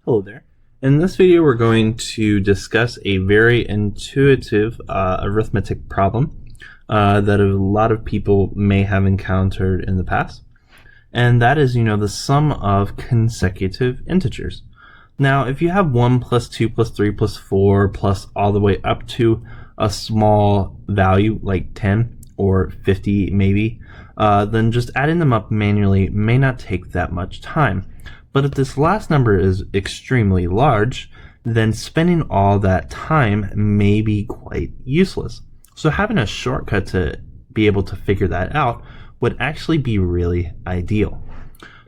Hello there. In this video we're going to discuss a very intuitive arithmetic problem that a lot of people may have encountered in the past, and that is, the sum of consecutive integers. Now if you have 1 plus 2 plus 3 plus 4 plus all the way up to a small value like 10 or 50 maybe, then just adding them up manually may not take that much time. But if this last number is extremely large, then spending all that time may be quite useless. So having a shortcut to be able to figure that out would actually be really ideal.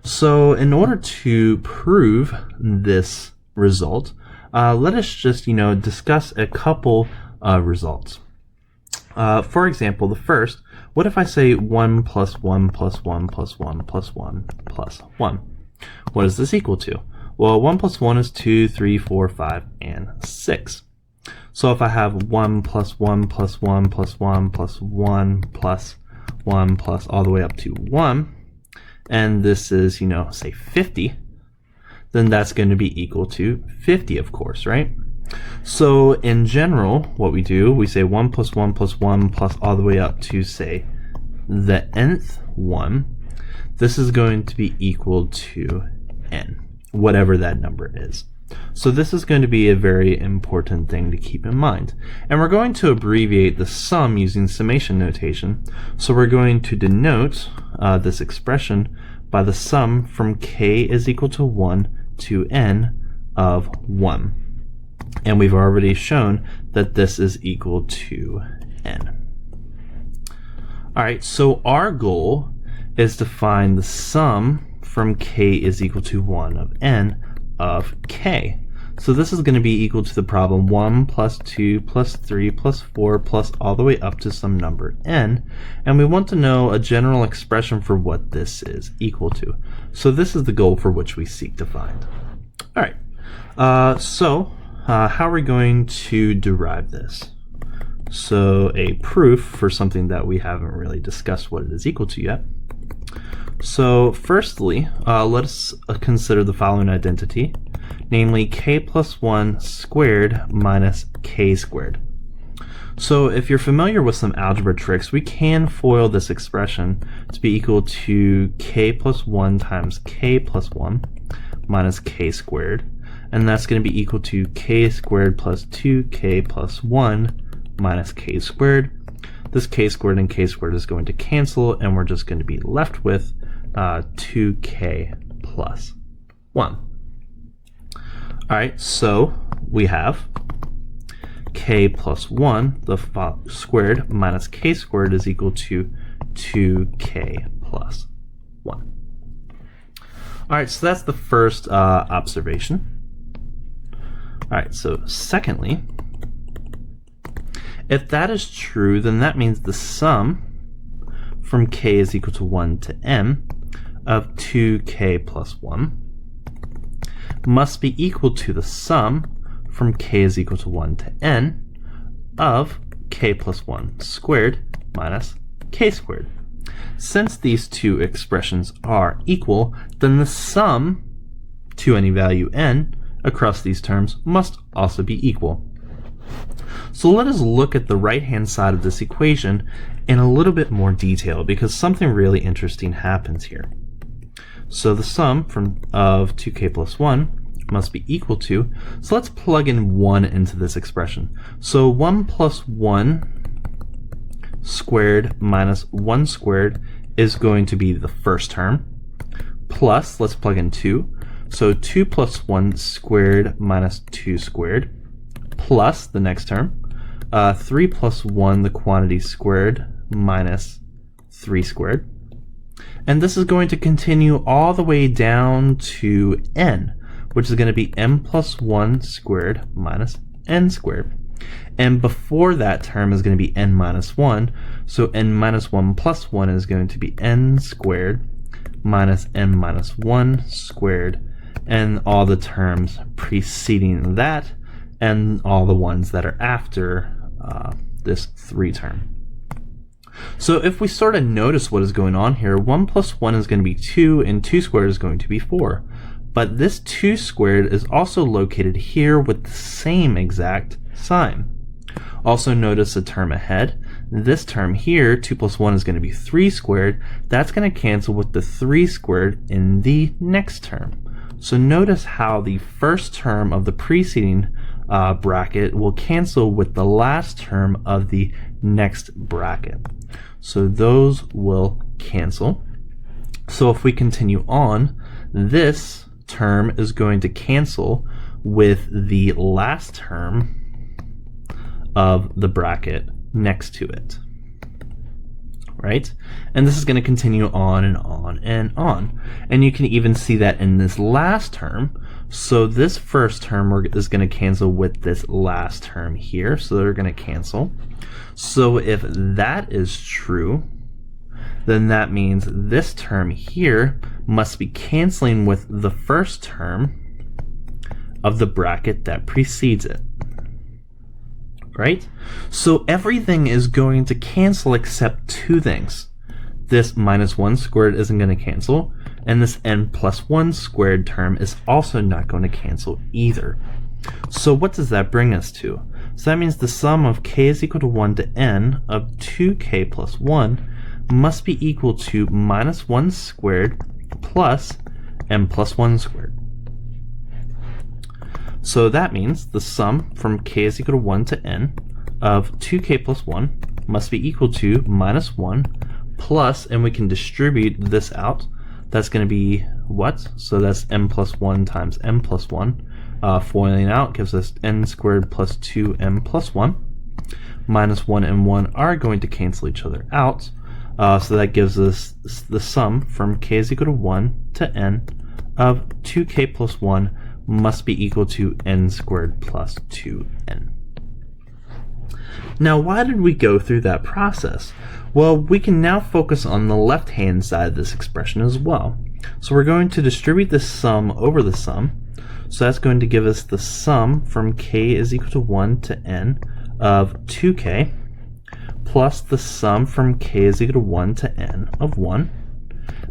So in order to prove this result, let us just discuss a couple results. For example, the first, what if I say 1 plus 1 plus 1 plus 1 plus 1 plus 1? What is this equal to? Well, 1 plus 1 is 2, 3, 4, 5, and 6. So if I have 1 plus 1 plus 1 plus 1 plus 1 plus 1 plus all the way up to 1, and this is, say 50, then that's going to be equal to 50, of course, right? So in general, what we do, we say 1 plus 1 plus 1 plus all the way up to, say, the nth one. This is going to be equal to n, whatever that number is. So this is going to be a very important thing to keep in mind. And we're going to abbreviate the sum using summation notation. So we're going to denote this expression by the sum from k is equal to 1 to n of 1. And we've already shown that this is equal to n. Alright, so our goal is to find the sum from k is equal to 1 of n of k. So this is going to be equal to the problem 1 plus 2 plus 3 plus 4 plus all the way up to some number n, and we want to know a general expression for what this is equal to. So this is the goal for which we seek to find. Alright, so how are we going to derive this? So a proof for something that we haven't really discussed what it is equal to yet. So firstly, let us consider the following identity, namely k plus 1 squared minus k squared. So if you're familiar with some algebra tricks, we can FOIL this expression to be equal to k plus 1 times k plus 1 minus k squared, and that's going to be equal to k squared plus 2k plus 1 minus k squared. This k squared and k squared is going to cancel, and we're just going to be left with 2k plus 1. Alright, so we have k plus 1, the squared, minus k squared is equal to 2k plus 1. Alright, so that's the first observation. Alright, so secondly, if that is true, then that means the sum from k is equal to 1 to n of 2k plus 1 must be equal to the sum from k is equal to 1 to n of k plus 1 squared minus k squared. Since these two expressions are equal, then the sum to any value n across these terms must also be equal. So let us look at the right-hand side of this equation in a little bit more detail, because something really interesting happens here. So the sum of 2k plus 1 must be equal to, so let's plug in 1 into this expression. So 1 plus 1 squared minus 1 squared is going to be the first term, plus, let's plug in 2. So 2 plus 1 squared minus 2 squared, plus the next term, 3 plus 1, the quantity squared, minus 3 squared. And this is going to continue all the way down to n, which is going to be n plus 1 squared minus n squared. And before that term is going to be n minus 1, so n minus 1 plus 1 is going to be n squared minus n minus 1 squared, and all the terms preceding that, and all the ones that are after this 3 term. So if we sort of notice what is going on here, 1 plus 1 is going to be 2, and 2 squared is going to be 4. but this 2 squared is also located here with the same exact sign. Also notice the term ahead. This term here, 2 plus 1 is going to be 3 squared. That's going to cancel with the 3 squared in the next term. So notice how the first term of the preceding bracket will cancel with the last term of the next bracket. So those will cancel. So if we continue on, this term is going to cancel with the last term of the bracket next to it, right? And this is going to continue on and on and on. And you can even see that in this last term. So this first term is going to cancel with this last term here. So they're going to cancel. So if that is true, then that means this term here must be canceling with the first term of the bracket that precedes it. Right? So everything is going to cancel except 2 things. This minus 1 squared isn't going to cancel, and this n plus 1 squared term is also not going to cancel either. So what does that bring us to? So that means the sum of k is equal to 1 to n of 2k plus 1 must be equal to minus 1 squared plus n plus 1 squared. So that means the sum from k is equal to 1 to n of 2k plus 1 must be equal to minus 1 plus, and we can distribute this out. That's going to be what? So that's n plus 1 times n plus 1. Foiling out gives us n squared plus 2n plus 1. Minus 1 and 1 are going to cancel each other out. So that gives us the sum from k is equal to 1 to n of 2k plus 1 must be equal to n squared plus 2n. Now, why did we go through that process? Well, we can now focus on the left-hand side of this expression as well. So we're going to distribute the sum over the sum. So that's going to give us the sum from k is equal to 1 to n of 2k plus the sum from k is equal to 1 to n of 1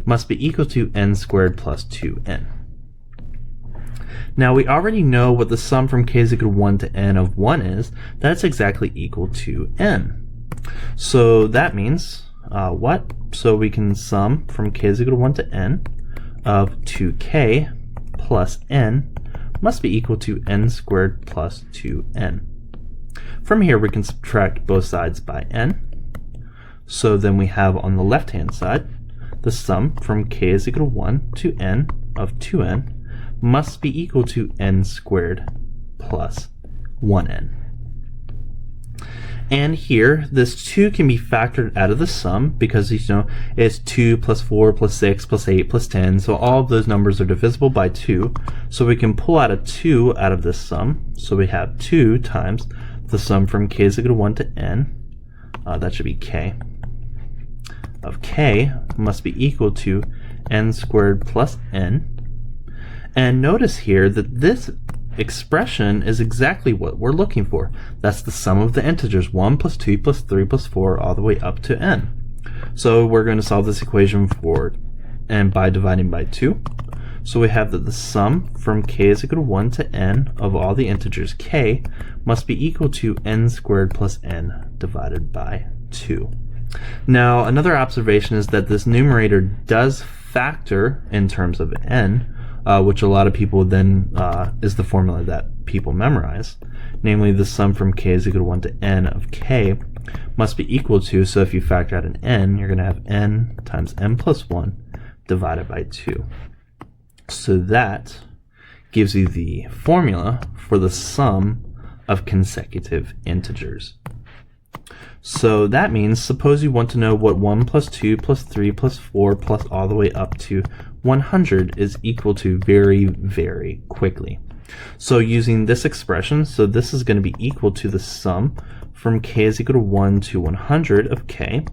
must be equal to n squared plus 2n. Now we already know what the sum from k is equal to 1 to n of 1 is. That's exactly equal to n. So that means what? So we can sum from k is equal to 1 to n of 2k plus n must be equal to n squared plus 2n. From here we can subtract both sides by n. So then we have on the left hand side the sum from k is equal to 1 to n of 2n must be equal to n squared plus 1n. And here, this 2 can be factored out of the sum because, you know, it's 2 plus 4 plus 6 plus 8 plus 10. So all of those numbers are divisible by 2. So we can pull out a 2 out of this sum. So we have 2 times the sum from k is equal to 1 to n. That should be k. Of k must be equal to n squared plus n. And notice here that this expression is exactly what we're looking for. That's the sum of the integers, 1 plus 2 plus 3 plus 4 all the way up to n. So we're going to solve this equation for n by dividing by 2. So we have that the sum from k is equal to 1 to n of all the integers k must be equal to n squared plus n divided by 2. Now another observation is that this numerator does factor in terms of n, which a lot of people then is the formula that people memorize. Namely, the sum from k is equal to 1 to n of k must be equal to, so if you factor out an n, you're going to have n times n plus 1 divided by 2. So that gives you the formula for the sum of consecutive integers. So that means, suppose you want to know what 1 plus 2 plus 3 plus 4 plus all the way up to 100 is equal to very, very quickly. So using this expression, so this is going to be equal to the sum from k is equal to 1 to 100 of k.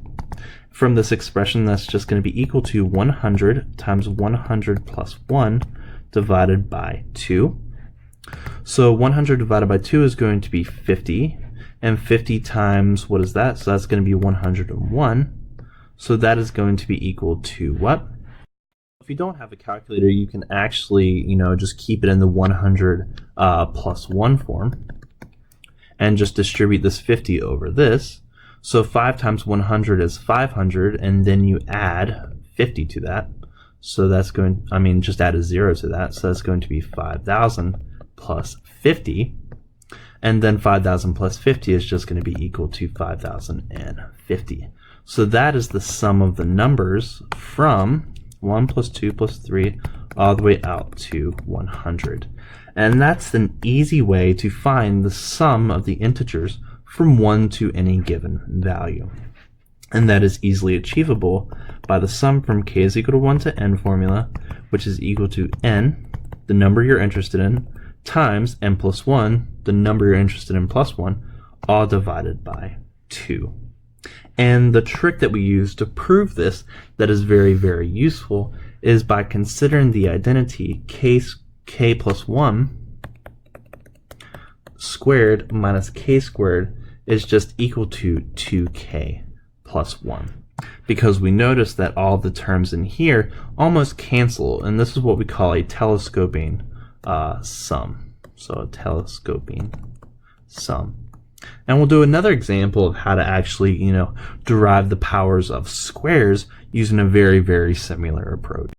From this expression, that's just going to be equal to 100 times 100 plus 1 divided by 2. So 100 divided by 2 is going to be 50. And 50 times, what is that? So that's going to be 101. So that is going to be equal to what? If you don't have a calculator, you can actually, just keep it in the 100 plus 1 form and just distribute this 50 over this. So 5 times 100 is 500, and then you add 50 to that. So that's going, just add a 0 to that. So that's going to be 5,000 plus 50. And then 5,000 plus 50 is just going to be equal to 5,050. So that is the sum of the numbers from 1 plus 2 plus 3 all the way out to 100. And that's an easy way to find the sum of the integers from 1 to any given value. And that is easily achievable by the sum from k is equal to 1 to n formula, which is equal to n, the number you're interested in, times n plus 1, the number you're interested in plus 1, all divided by 2. And the trick that we use to prove this that is very, very useful is by considering the identity k plus 1 squared minus k squared is just equal to 2k plus 1. Because we notice that all the terms in here almost cancel, and this is what we call a telescoping sum. So a telescoping sum. And we'll do another example of how to actually, derive the powers of squares using a very, very similar approach.